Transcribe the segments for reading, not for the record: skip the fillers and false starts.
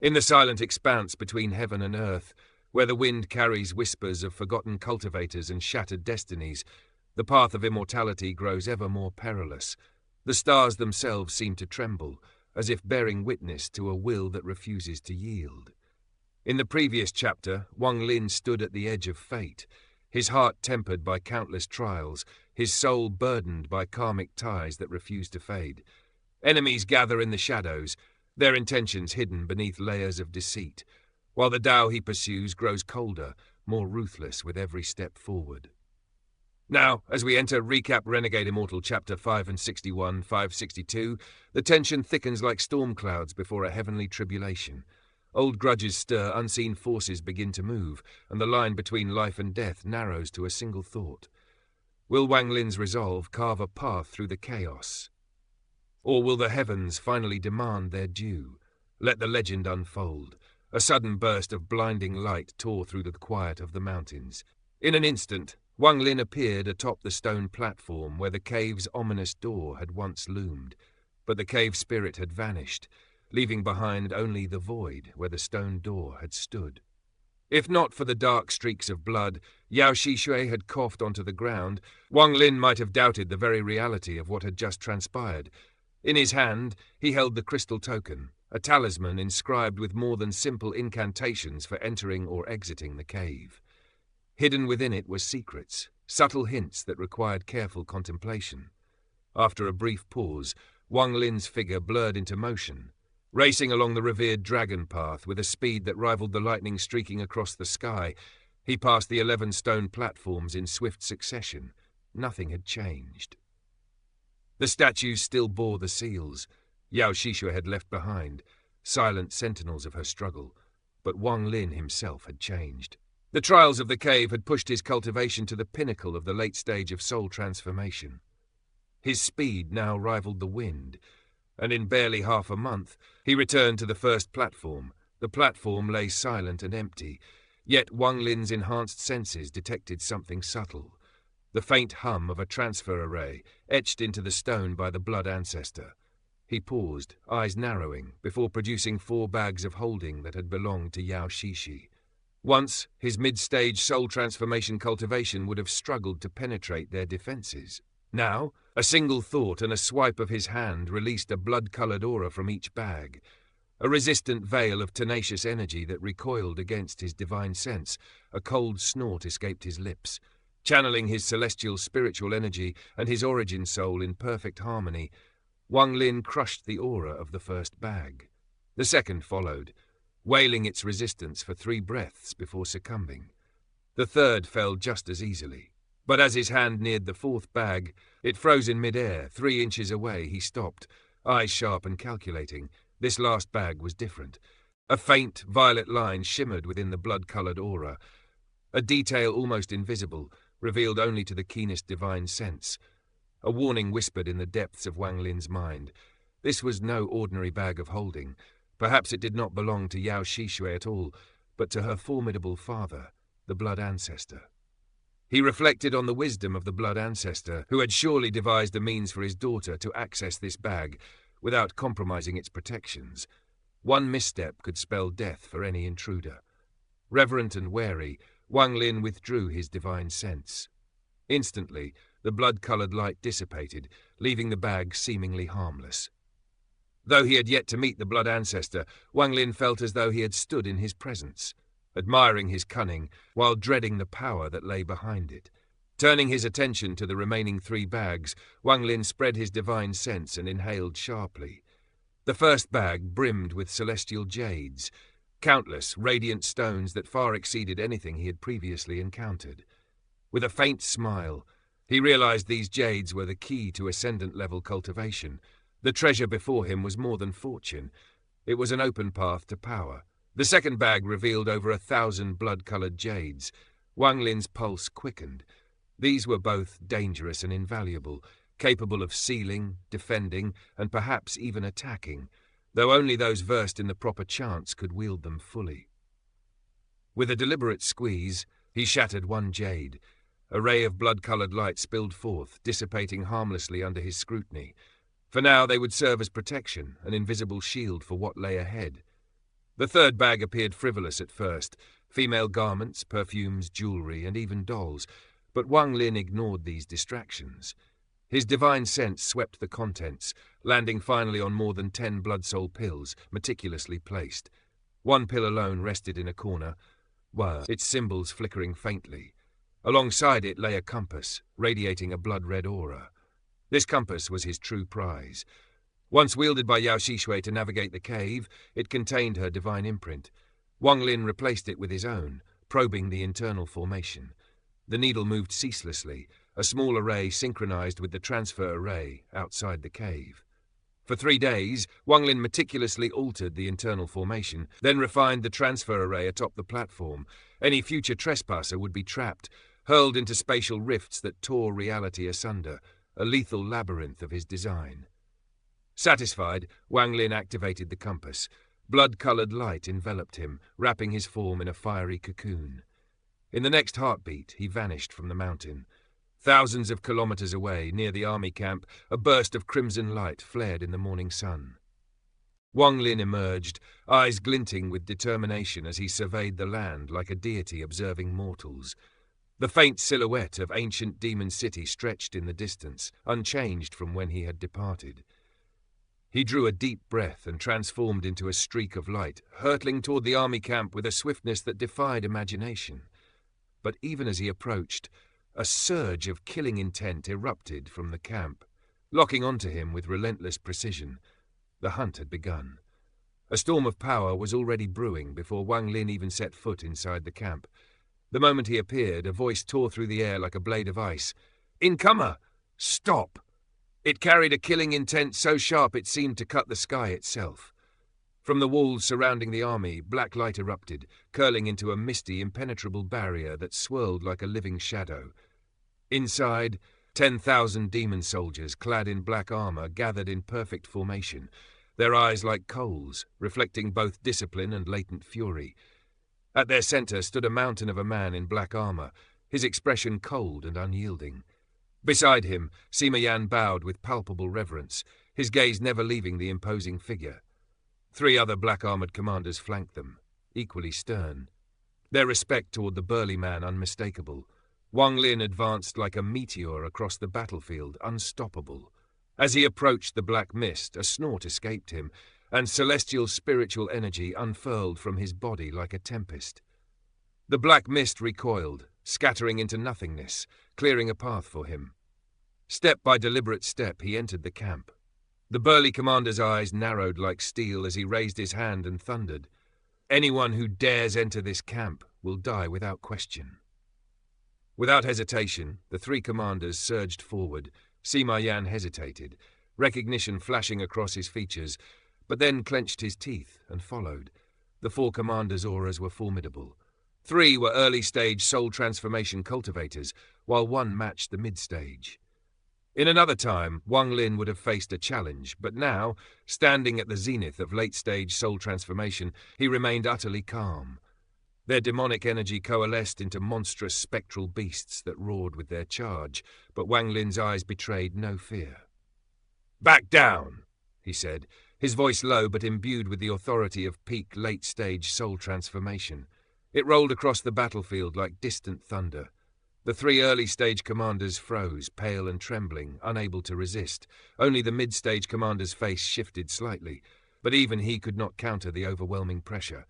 In the silent expanse between heaven and earth, where the wind carries whispers of forgotten cultivators and shattered destinies, the path of immortality grows ever more perilous. The stars themselves seem to tremble, as if bearing witness to a will that refuses to yield. In the previous chapter, Wang Lin stood at the edge of fate, his heart tempered by countless trials, his soul burdened by karmic ties that refuse to fade. Enemies gather in the shadows, their intentions hidden beneath layers of deceit, while the Tao he pursues grows colder, more ruthless with every step forward. Now, as we enter Recap Renegade Immortal Chapter 5 and 61, 562, the tension thickens like storm clouds before a heavenly tribulation. Old grudges stir, unseen forces begin to move, and the line between life and death narrows to a single thought. Will Wang Lin's resolve carve a path through the chaos? Or will the heavens finally demand their due? Let the legend unfold. A sudden burst of blinding light tore through the quiet of the mountains. In an instant, Wang Lin appeared atop the stone platform where the cave's ominous door had once loomed, but the cave spirit had vanished, leaving behind only the void where the stone door had stood. If not for the dark streaks of blood Xianxia had coughed onto the ground, Wang Lin might have doubted the very reality of what had just transpired. In his hand, he held the crystal token, a talisman inscribed with more than simple incantations for entering or exiting the cave. Hidden within it were secrets, subtle hints that required careful contemplation. After a brief pause, Wang Lin's figure blurred into motion, racing along the revered dragon path with a speed that rivaled the lightning streaking across the sky. He passed the 11 stone platforms in swift succession. Nothing had changed. The statues still bore the seals Xianxia had left behind, silent sentinels of her struggle, but Wang Lin himself had changed. The trials of the cave had pushed his cultivation to the pinnacle of the late stage of soul transformation. His speed now rivaled the wind, and in barely half a month he returned to the first platform. The platform lay silent and empty, yet Wang Lin's enhanced senses detected something subtle. The faint hum of a transfer array, etched into the stone by the blood ancestor. He paused, eyes narrowing, before producing 4 bags of holding that had belonged to Xianxia. Once, his mid-stage soul transformation cultivation would have struggled to penetrate their defenses. Now, a single thought and a swipe of his hand released a blood-colored aura from each bag, a resistant veil of tenacious energy that recoiled against his divine sense. A cold snort escaped his lips. Channeling his celestial spiritual energy and his origin soul in perfect harmony, Wang Lin crushed the aura of the first bag. The second followed, wailing its resistance for 3 breaths before succumbing. The third fell just as easily. But as his hand neared the 4th bag, it froze in mid-air. 3 inches away, he stopped, eyes sharp and calculating. This last bag was different. A faint, violet line shimmered within the blood-colored aura, a detail almost invisible, revealed only to the keenest divine sense. A warning whispered in the depths of Wang Lin's mind. This was no ordinary bag of holding. Perhaps it did not belong to Xianxia at all, but to her formidable father, the blood ancestor. He reflected on the wisdom of the blood ancestor, who had surely devised a means for his daughter to access this bag without compromising its protections. One misstep could spell death for any intruder. Reverent and wary, Wang Lin withdrew his divine sense. Instantly, the blood-colored light dissipated, leaving the bag seemingly harmless. Though he had yet to meet the blood ancestor, Wang Lin felt as though he had stood in his presence, admiring his cunning while dreading the power that lay behind it. Turning his attention to the remaining 3 bags, Wang Lin spread his divine sense and inhaled sharply. The first bag brimmed with celestial jades, countless radiant stones that far exceeded anything he had previously encountered. With a faint smile, he realized these jades were the key to ascendant-level cultivation. The treasure before him was more than fortune. It was an open path to power. The second bag revealed over 1,000 blood-colored jades. Wang Lin's pulse quickened. These were both dangerous and invaluable, capable of sealing, defending, and perhaps even attacking, though only those versed in the proper chance could wield them fully. With a deliberate squeeze, he shattered 1 jade. A ray of blood-colored light spilled forth, dissipating harmlessly under his scrutiny. For now they would serve as protection, an invisible shield for what lay ahead. The third bag appeared frivolous at first, female garments, perfumes, jewelry, and even dolls, but Wang Lin ignored these distractions. His divine sense swept the contents, landing finally on more than 10 blood soul pills, meticulously placed. One pill alone rested in a corner, its symbols flickering faintly. Alongside it lay a compass, radiating a blood-red aura. This compass was his true prize. Once wielded by Yao Xishui to navigate the cave, it contained her divine imprint. Wang Lin replaced it with his own, probing the internal formation. The needle moved ceaselessly, a small array synchronized with the transfer array outside the cave. For 3 days, Wang Lin meticulously altered the internal formation, then refined the transfer array atop the platform. Any future trespasser would be trapped, hurled into spatial rifts that tore reality asunder, a lethal labyrinth of his design. Satisfied, Wang Lin activated the compass. Blood-colored light enveloped him, wrapping his form in a fiery cocoon. In the next heartbeat, he vanished from the mountain. Thousands of kilometers away, near the army camp, a burst of crimson light flared in the morning sun. Wang Lin emerged, eyes glinting with determination as he surveyed the land like a deity observing mortals. The faint silhouette of ancient demon city stretched in the distance, unchanged from when he had departed. He drew a deep breath and transformed into a streak of light, hurtling toward the army camp with a swiftness that defied imagination. But even as he approached, a surge of killing intent erupted from the camp, locking onto him with relentless precision. The hunt had begun. A storm of power was already brewing before Wang Lin even set foot inside the camp. The moment he appeared, a voice tore through the air like a blade of ice. "Incomer! Stop!" It carried a killing intent so sharp it seemed to cut the sky itself. From the walls surrounding the army, black light erupted, curling into a misty, impenetrable barrier that swirled like a living shadow. Inside, 10,000 demon soldiers clad in black armor gathered in perfect formation, their eyes like coals, reflecting both discipline and latent fury. At their center stood a mountain of a man in black armor, his expression cold and unyielding. Beside him, Sima Yan bowed with palpable reverence, his gaze never leaving the imposing figure. 3 other black-armored commanders flanked them, equally stern. Their respect toward the burly man unmistakable. Wang Lin advanced like a meteor across the battlefield, unstoppable. As he approached the black mist, a snort escaped him, and celestial spiritual energy unfurled from his body like a tempest. The black mist recoiled, scattering into nothingness, clearing a path for him. Step by deliberate step, he entered the camp. The burly commander's eyes narrowed like steel as he raised his hand and thundered. "Anyone who dares enter this camp will die without question." Without hesitation, the 3 commanders surged forward. Sima Yan hesitated, recognition flashing across his features, but then clenched his teeth and followed. The 4 commanders' auras were formidable. 3 were early-stage soul transformation cultivators, while 1 matched the mid-stage. In another time, Wang Lin would have faced a challenge, but now, standing at the zenith of late-stage soul transformation, he remained utterly calm. Their demonic energy coalesced into monstrous spectral beasts that roared with their charge, but Wang Lin's eyes betrayed no fear. "Back down," he said, his voice low but imbued with the authority of peak late-stage soul transformation. It rolled across the battlefield like distant thunder. The 3 early-stage commanders froze, pale and trembling, unable to resist. Only the mid-stage commander's face shifted slightly, but even he could not counter the overwhelming pressure.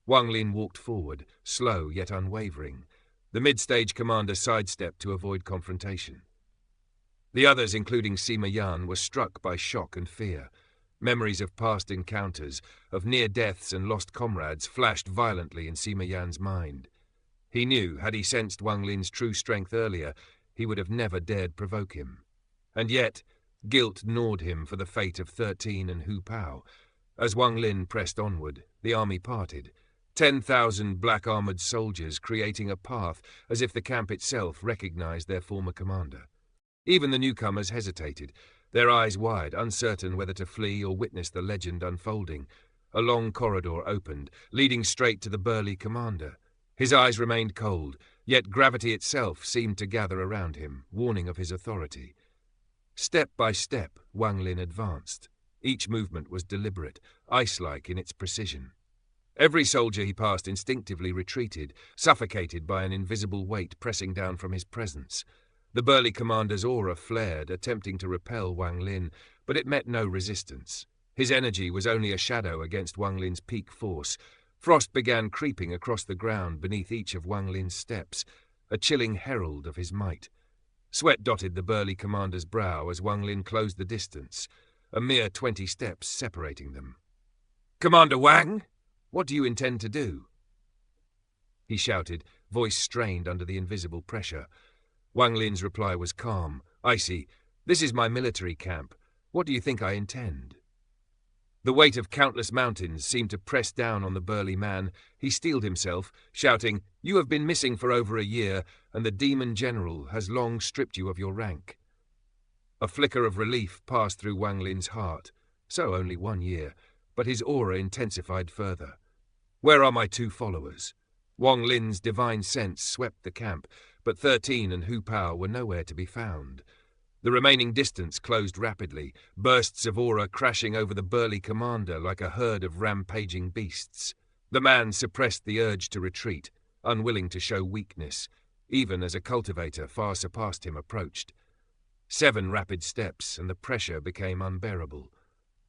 Wang Lin walked forward, slow yet unwavering. The mid-stage commander sidestepped to avoid confrontation. The others, including Sima Yan, were struck by shock and fear. Memories of past encounters, of near deaths and lost comrades, flashed violently in Sima Yan's mind. He knew, had he sensed Wang Lin's true strength earlier, he would have never dared provoke him. And yet, guilt gnawed him for the fate of 13 and Hu Pao. As Wang Lin pressed onward, the army parted. 10,000 black-armored soldiers creating a path as if the camp itself recognized their former commander. Even the newcomers hesitated, their eyes wide, uncertain whether to flee or witness the legend unfolding. A long corridor opened, leading straight to the burly commander. His eyes remained cold, yet gravity itself seemed to gather around him, warning of his authority. Step by step, Wang Lin advanced. Each movement was deliberate, ice-like in its precision. Every soldier he passed instinctively retreated, suffocated by an invisible weight pressing down from his presence. The burly commander's aura flared, attempting to repel Wang Lin, but it met no resistance. His energy was only a shadow against Wang Lin's peak force. Frost began creeping across the ground beneath each of Wang Lin's steps, a chilling herald of his might. Sweat dotted the burly commander's brow as Wang Lin closed the distance, a mere 20 steps separating them. "Commander Wang, what do you intend to do?" he shouted, voice strained under the invisible pressure. Wang Lin's reply was calm, icy. "This is my military camp. What do you think I intend?" The weight of countless mountains seemed to press down on the burly man. He steeled himself, shouting, "You have been missing for over a year, and the demon general has long stripped you of your rank." A flicker of relief passed through Wang Lin's heart. So only 1 year, but his aura intensified further. "Where are my 2 followers?" Wang Lin's divine sense swept the camp, but 13 and Hu Pao were nowhere to be found. The remaining distance closed rapidly, bursts of aura crashing over the burly commander like a herd of rampaging beasts. The man suppressed the urge to retreat, unwilling to show weakness, even as a cultivator far surpassed him approached. 7 rapid steps, and the pressure became unbearable.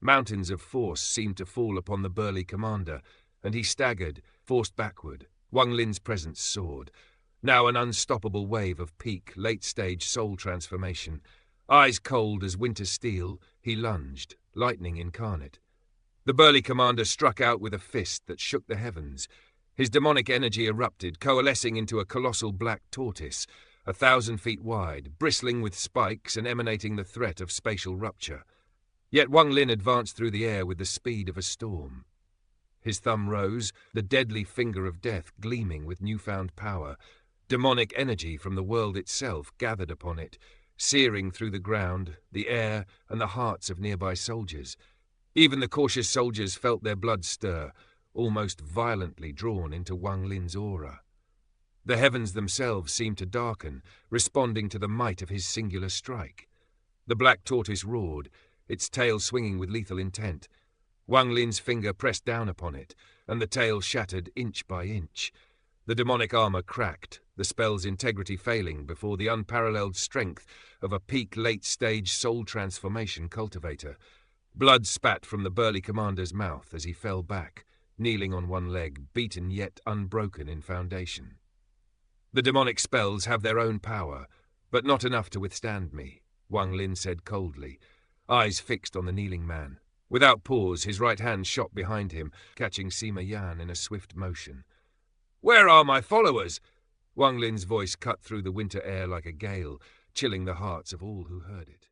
Mountains of force seemed to fall upon the burly commander, and he staggered, forced backward. Wang Lin's presence soared. Now an unstoppable wave of peak, late-stage soul transformation. Eyes cold as winter steel, he lunged, lightning incarnate. The burly commander struck out with a fist that shook the heavens. His demonic energy erupted, coalescing into a colossal black tortoise, 1,000 feet wide, bristling with spikes and emanating the threat of spatial rupture. Yet Wang Lin advanced through the air with the speed of a storm. His thumb rose, the deadly finger of death gleaming with newfound power. Demonic energy from the world itself gathered upon it, searing through the ground, the air, and the hearts of nearby soldiers. Even the cautious soldiers felt their blood stir, almost violently drawn into Wang Lin's aura. The heavens themselves seemed to darken, responding to the might of his singular strike. The black tortoise roared, its tail swinging with lethal intent. Wang Lin's finger pressed down upon it, and the tail shattered inch by inch. The demonic armor cracked, the spell's integrity failing before the unparalleled strength of a peak late-stage soul transformation cultivator. Blood spat from the burly commander's mouth as he fell back, kneeling on one leg, beaten yet unbroken in foundation. "The demonic spells have their own power, but not enough to withstand me," Wang Lin said coldly, eyes fixed on the kneeling man. Without pause, his right hand shot behind him, catching Sima Yan in a swift motion. "Where are my followers?" Wang Lin's voice cut through the winter air like a gale, chilling the hearts of all who heard it.